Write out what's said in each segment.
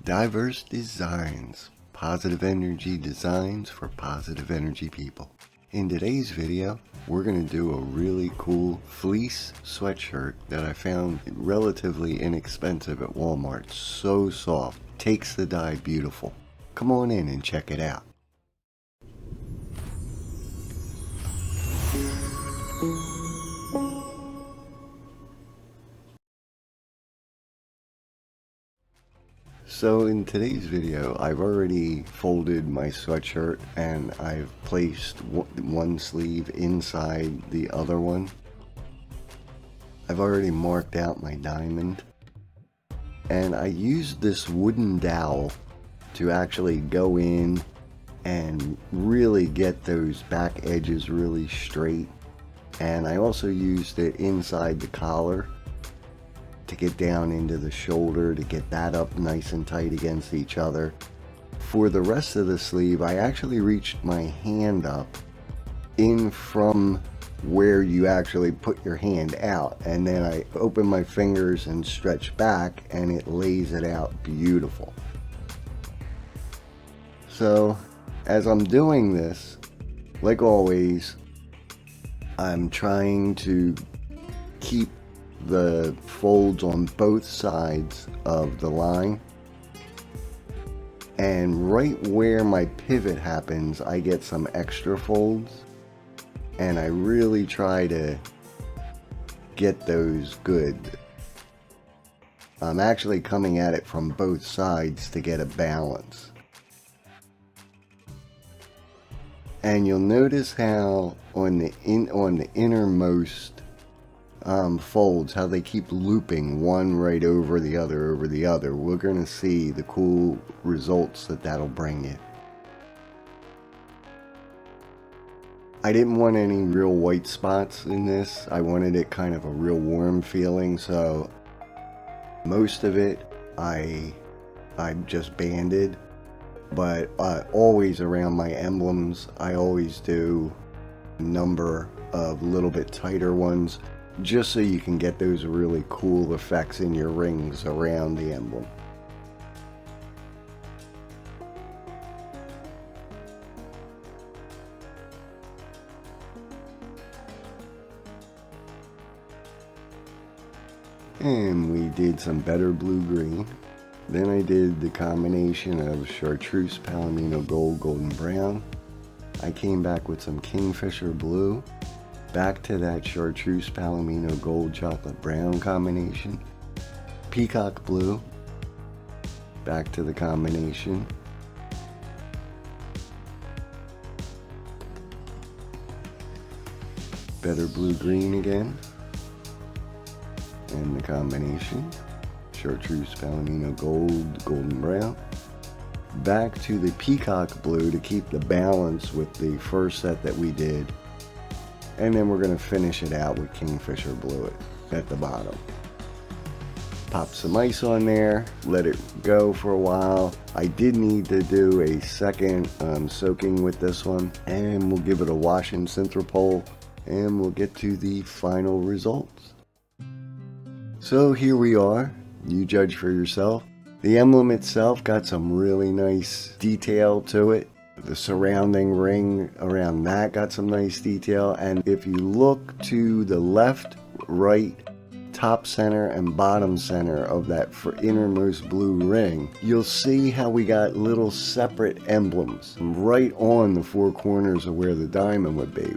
Dyeverse Designs, positive energy designs for positive energy people. In today's video, we're going to do a really cool fleece sweatshirt that I found relatively inexpensive at Walmart. So soft, takes the dye beautiful. Come on in and check it out. So in today's video, I've already folded my sweatshirt and I've placed one sleeve inside the other one. I've already marked out my diamond, and I used this wooden dowel to actually go in and really get those back edges really straight. And I also used it inside the collar to get down into the shoulder to get that up nice and tight against each other. For the rest of the sleeve, I actually reached my hand up in from where you actually put your hand out, and then I open my fingers and stretch back, and it lays it out beautiful. So as I'm doing this, like always, I'm trying to keep the folds on both sides of the line, and right where my pivot happens I get some extra folds, and I really try to get those good. I'm actually coming at it from both sides to get a balance. And you'll notice how on the innermost folds, how they keep looping one right over the other We're gonna see the cool results that'll bring you. I didn't want any real white spots in this. I wanted it kind of a real warm feeling, so most of it I just banded, but always around my emblems I always do a number of little bit tighter ones, just so you can get those really cool effects in your rings around the emblem. And we did some better blue-green. Then I did the combination of Chartreuse, Palomino Gold, Golden Brown. I came back with some Kingfisher Blue. Back to that Chartreuse, Palomino Gold, Chocolate Brown combination. Peacock Blue. Back to the combination. Better blue-green again. And the combination. Chartreuse, Palomino Gold, Golden Brown. Back to the Peacock Blue to keep the balance with the first set that we did. And then we're going to finish it out with Kingfisher Blue at the bottom. Pop some ice on there, let it go for a while. I did need to do a second soaking with this one, and we'll give it a wash in Synthropol, and we'll get to the final results. So here we are. You judge for yourself. The emblem itself got some really nice detail to it. The surrounding ring around that got some nice detail, and if you look to the left, right, top center, and bottom center of that innermost blue ring, you'll see how we got little separate emblems right on the four corners of where the diamond would be.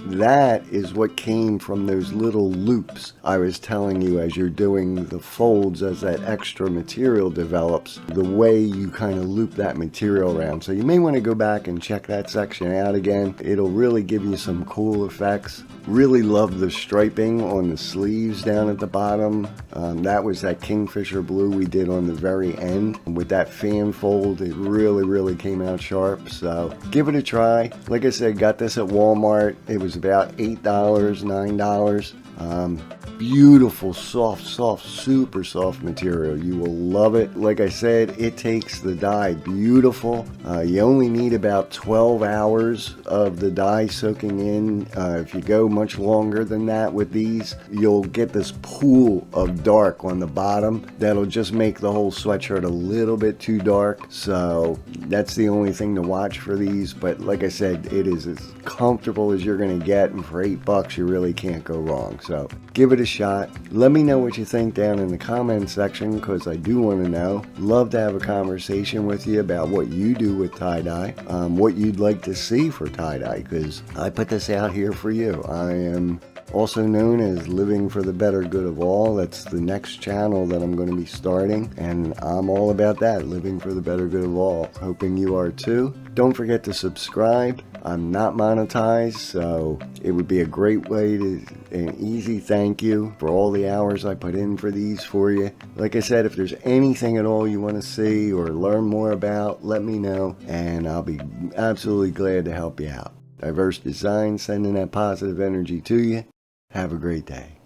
That is what came from those little loops I was telling you as you're doing the folds, as that extra material develops, the way you kind of loop that material around. So you may want to go back and check that section out again. It'll really give you some cool effects. Really love the striping on the sleeves down at the bottom. That was that Kingfisher Blue we did on the very end. With that fan fold, it really came out sharp. So give it a try. Like I said, got this at Walmart. It was about $8, $9. beautiful, soft, super soft material. You will love it. Like I said, it takes the dye beautiful. You only need about 12 hours of the dye soaking in. If you go much longer than that with these, you'll get this pool of dark on the bottom that'll just make the whole sweatshirt a little bit too dark. So that's the only thing to watch for these. But like I said, it is as comfortable as you're going to get, and for $8 you really can't go wrong. So give it a shot. Let me know what you think down in the comment section, because I do want to know. Love to have a conversation with you about what you do with tie-dye, what you'd like to see for tie-dye, because I put this out here for you. I am also known as Living for the Better Good of All. That's the next channel that I'm going to be starting, and I'm all about that, living for the better good of all. Hoping you are too. Don't forget to subscribe. I'm not monetized, so it would be a great way to, an easy thank you for all the hours I put in for these for you. Like I said, if there's anything at all you want to see or learn more about, let me know, and I'll be absolutely glad to help you out. Dyeverse Design, sending that positive energy to you. Have a great day.